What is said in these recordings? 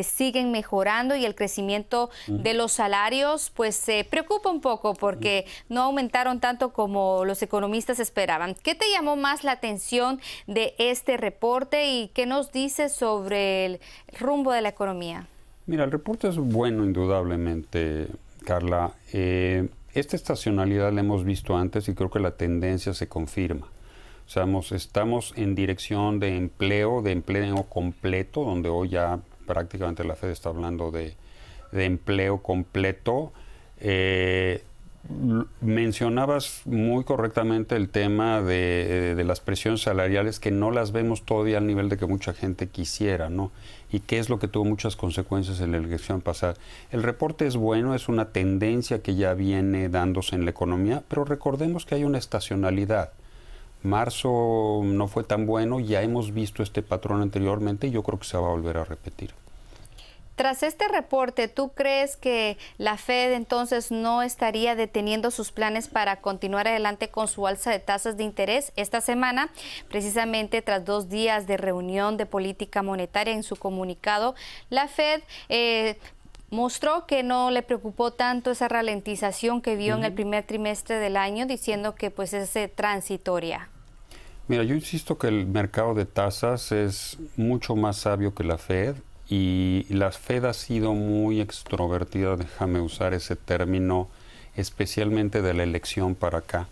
siguen mejorando y el crecimiento de los salarios pues se preocupa un poco porque no aumentaron tanto como los economistas esperaban. ¿Qué te llamó más la atención de este reporte y qué nos dice sobre el rumbo de la economía? Mira, el reporte es bueno indudablemente, Carla. Esta estacionalidad la hemos visto antes y creo que la tendencia se confirma. O sea, estamos en dirección de empleo completo, donde hoy ya prácticamente la Fed está hablando de empleo completo. Mencionabas muy correctamente el tema de las presiones salariales, que no las vemos todavía al nivel de que mucha gente quisiera, ¿no? Y qué es lo que tuvo muchas consecuencias en la elección pasada. El reporte es bueno, es una tendencia que ya viene dándose en la economía, pero recordemos que hay una estacionalidad. Marzo no fue tan bueno, ya hemos visto este patrón anteriormente y yo creo que se va a volver a repetir. Tras este reporte, ¿tú crees que la Fed entonces no estaría deteniendo sus planes para continuar adelante con su alza de tasas de interés? Esta semana, precisamente tras 2 días de reunión de política monetaria, en su comunicado, la Fed mostró que no le preocupó tanto esa ralentización que vio en el primer trimestre del año, diciendo que pues es transitoria. Mira, yo insisto que el mercado de tasas es mucho más sabio que la Fed. Y la Fed ha sido muy extrovertida, déjame usar ese término, especialmente de la elección para acá.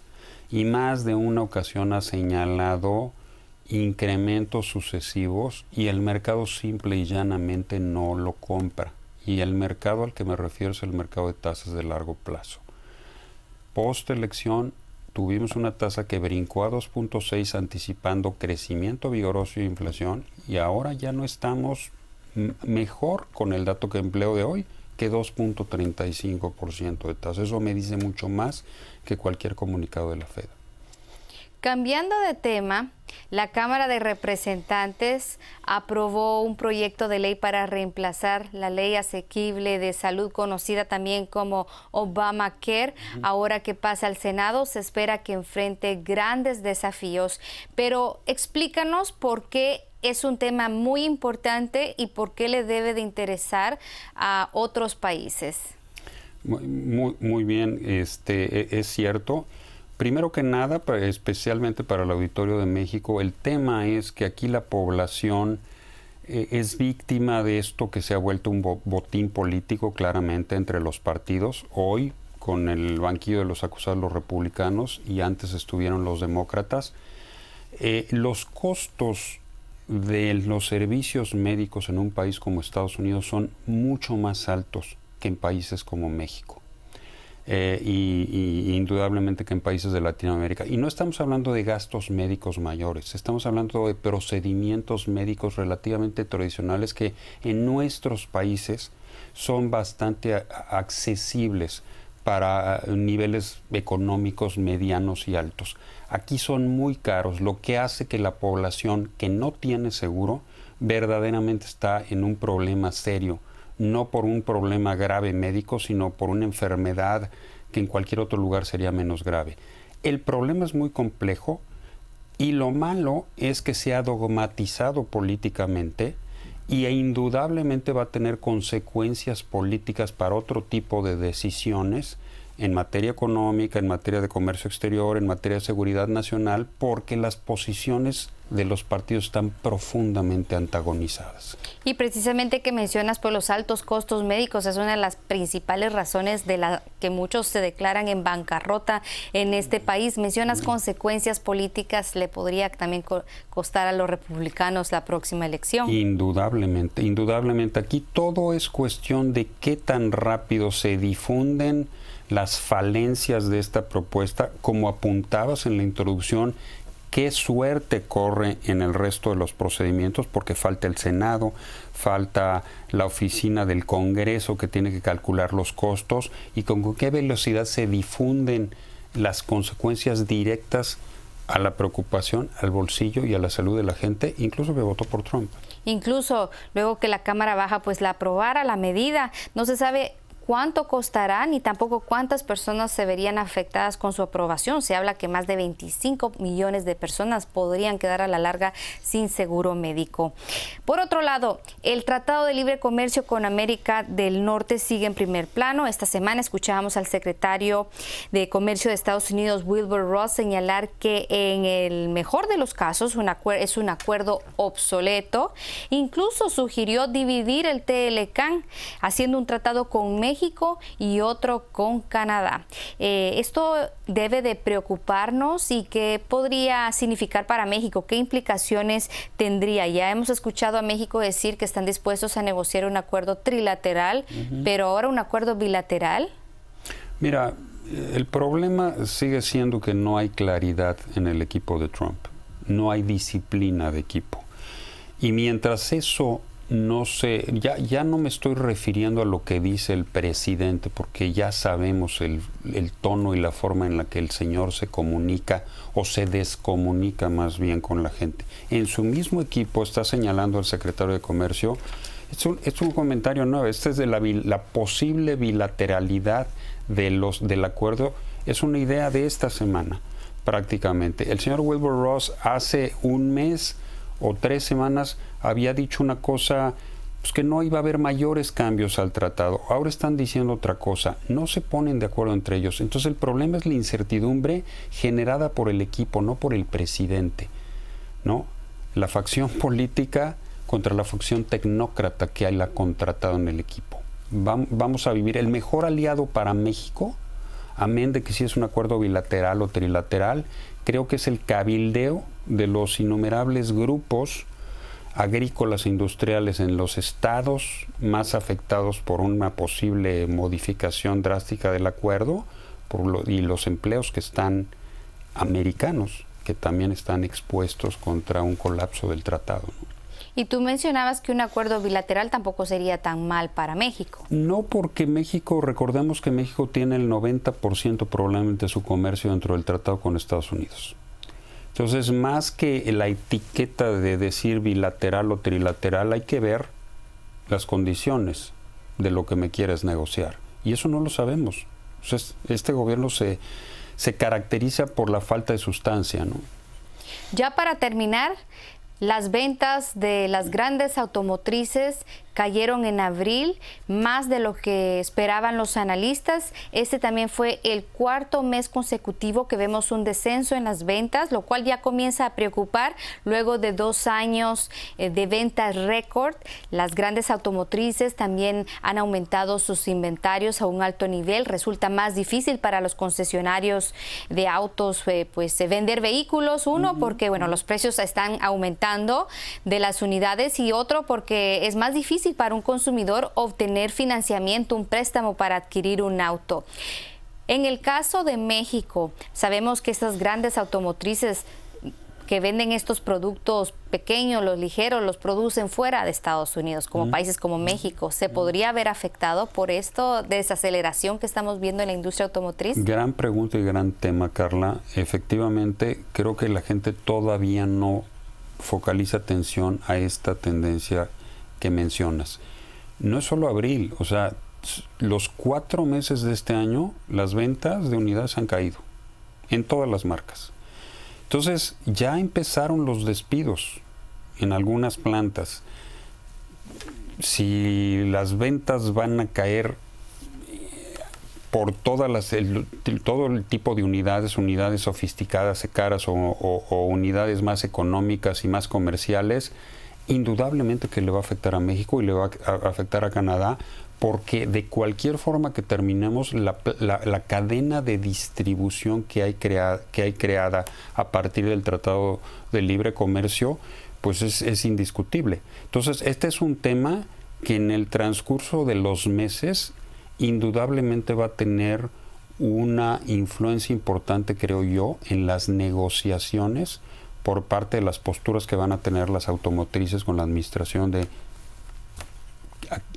Y más de una ocasión ha señalado incrementos sucesivos y el mercado simple y llanamente no lo compra. Y el mercado al que me refiero es el mercado de tasas de largo plazo. Post elección tuvimos una tasa que brincó a 2.6 anticipando crecimiento vigoroso y inflación, y ahora ya no estamos mejor con el dato de empleo de hoy que 2.35% de tasa. Eso me dice mucho más que cualquier comunicado de la Fed. Cambiando de tema, la Cámara de Representantes aprobó un proyecto de ley para reemplazar la ley asequible de salud, conocida también como Obamacare. Ahora que pasa al Senado, se espera que enfrente grandes desafíos. Pero explícanos por qué es un tema muy importante y por qué le debe de interesar a otros países. Muy bien, es cierto. Primero que nada, especialmente para el auditorio de México, el tema es que aquí la población es víctima de esto que se ha vuelto un botín político claramente entre los partidos. Hoy, con el banquillo de los acusados los republicanos y antes estuvieron los demócratas, los costos de los servicios médicos en un país como Estados Unidos son mucho más altos que en países como México. Y indudablemente que en países de Latinoamérica. Y no estamos hablando de gastos médicos mayores, estamos hablando de procedimientos médicos relativamente tradicionales que en nuestros países son bastante accesibles para niveles económicos medianos y altos. Aquí son muy caros, lo que hace que la población que no tiene seguro verdaderamente está en un problema serio. No por un problema grave médico, sino por una enfermedad que en cualquier otro lugar sería menos grave. El problema es muy complejo y lo malo es que se ha dogmatizado políticamente y indudablemente va a tener consecuencias políticas para otro tipo de decisiones en materia económica, en materia de comercio exterior, en materia de seguridad nacional, porque las posiciones de los partidos están profundamente antagonizadas. Y precisamente que mencionas pues los altos costos médicos es una de las principales razones de la que muchos se declaran en bancarrota en este país. Mencionas consecuencias políticas, le podría también costar a los republicanos la próxima elección. Indudablemente, indudablemente. Aquí todo es cuestión de qué tan rápido se difunden las falencias de esta propuesta, como apuntabas en la introducción. Qué suerte corre en el resto de los procedimientos, porque falta el Senado, falta la oficina del Congreso que tiene que calcular los costos, y con qué velocidad se difunden las consecuencias directas a la preocupación, al bolsillo y a la salud de la gente, incluso que votó por Trump. Incluso luego que la Cámara Baja pues la aprobara la medida, no se sabe cuánto costará ni tampoco cuántas personas se verían afectadas con su aprobación. Se habla que más de 25 millones de personas podrían quedar a la larga sin seguro médico. Por otro lado, el Tratado de Libre Comercio con América del Norte sigue en primer plano. Esta semana escuchábamos al secretario de Comercio de Estados Unidos, Wilbur Ross, señalar que en el mejor de los casos es un acuerdo obsoleto. Incluso sugirió dividir el TLCAN, haciendo un tratado con México y otro con Canadá. Esto debe de preocuparnos y qué podría significar para México, qué implicaciones tendría. Ya hemos escuchado a México decir que están dispuestos a negociar un acuerdo trilateral, pero ahora un acuerdo bilateral. Mira, el problema sigue siendo que no hay claridad en el equipo de Trump, no hay disciplina de equipo. Y mientras eso no sé, ya no me estoy refiriendo a lo que dice el presidente, porque ya sabemos el tono y la forma en la que el señor se comunica o se descomunica más bien con la gente. En su mismo equipo está señalando al secretario de Comercio, es un comentario nuevo, este es de la posible bilateralidad del acuerdo, es una idea de esta semana prácticamente. El señor Wilbur Ross hace un mes o 3 semanas había dicho una cosa, pues que no iba a haber mayores cambios al tratado. Ahora están diciendo otra cosa. No se ponen de acuerdo entre ellos. Entonces el problema es la incertidumbre generada por el equipo, no por el presidente, ¿no? La facción política contra la facción tecnócrata que la ha contratado en el equipo. Vamos a vivir el mejor aliado para México, amén de que si es un acuerdo bilateral o trilateral, creo que es el cabildeo de los innumerables grupos agrícolas e industriales en los estados más afectados por una posible modificación drástica del acuerdo y los empleos que están americanos, que también están expuestos contra un colapso del tratado, ¿no? Y tú mencionabas que un acuerdo bilateral tampoco sería tan mal para México. No, porque México, recordemos que México tiene el 90% probablemente de su comercio dentro del tratado con Estados Unidos. Entonces, más que la etiqueta de decir bilateral o trilateral, hay que ver las condiciones de lo que me quieres negociar. Y eso no lo sabemos. Entonces, este gobierno se caracteriza por la falta de sustancia, ¿no? Ya para terminar, las ventas de las grandes automotrices cayeron en abril, más de lo que esperaban los analistas. Este también fue el 4º mes consecutivo que vemos un descenso en las ventas, lo cual ya comienza a preocupar luego de 2 años de ventas récord. Las grandes automotrices también han aumentado sus inventarios a un alto nivel. Resulta más difícil para los concesionarios de autos vender vehículos, uno porque los precios están aumentando de las unidades, y otro porque es más difícil para un consumidor obtener financiamiento, un préstamo para adquirir un auto. En el caso de México, sabemos que estas grandes automotrices que venden estos productos pequeños, los ligeros, los producen fuera de Estados Unidos, como países como México. ¿Se podría haber afectado por esto, desaceleración que estamos viendo en la industria automotriz? Gran pregunta y gran tema, Carla. Efectivamente, creo que la gente todavía no focaliza atención a esta tendencia que mencionas. No es solo abril, o sea, los 4 meses de este año, las ventas de unidades han caído en todas las marcas. Entonces, ya empezaron los despidos en algunas plantas. Si las ventas van a caer por todo el tipo de unidades sofisticadas, caras o unidades más económicas y más comerciales, indudablemente que le va a afectar a México y le va a afectar a Canadá, porque de cualquier forma que terminemos, la cadena de distribución que hay creada a partir del Tratado de Libre Comercio, pues es indiscutible. Entonces, este es un tema que en el transcurso de los meses indudablemente va a tener una influencia importante, creo yo, en las negociaciones por parte de las posturas que van a tener las automotrices con la administración de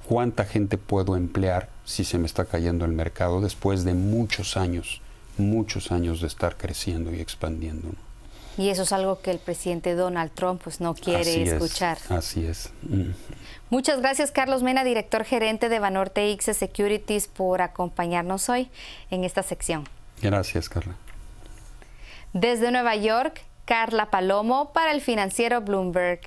cuánta gente puedo emplear si se me está cayendo el mercado después de muchos años de estar creciendo y expandiendo, ¿no? Y eso es algo que el presidente Donald Trump pues no quiere escuchar. Así es. Muchas gracias, Carlos Mena, director gerente de Banorte ICSE Securities, por acompañarnos hoy en esta sección. Gracias, Carla. Desde Nueva York, Carla Palomo para el financiero Bloomberg.